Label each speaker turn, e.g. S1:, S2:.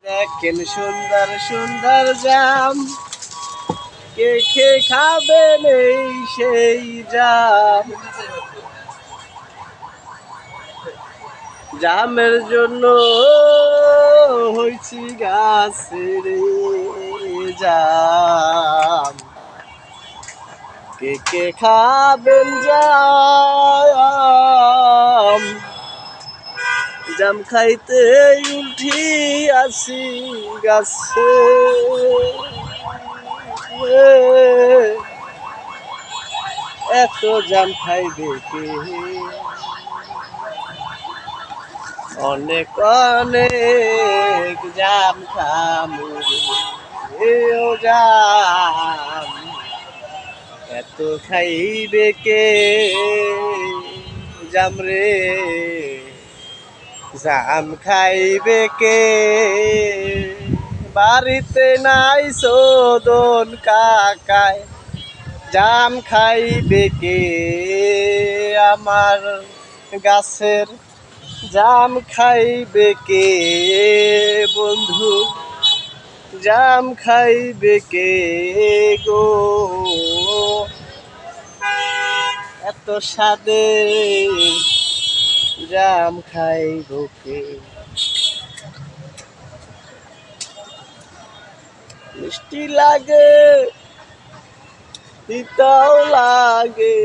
S1: দেখেন সুন্দর সুন্দর জাম, কে কে খাবেন এই সেই জাম। জামের জন্য হইছি গাছের জাম, কে কে খাবেন জাম। জাম খাইতে উঠি আসি গাছে, এত জাম খাইবে কে? অনেক অনেক জাম খামু ও জাম, এত খাইবে কে? জাম রে জাম খাইবে কে? বাড়িতে নাই সদন কাকায়, জাম খাইবে কে? আমার গাছের জাম খাইবে কে? বন্ধু জাম খাইবে কে গো? এত স্বাদে জাম খাইব কে? মিষ্টি লাগে, তিতাও লাগে,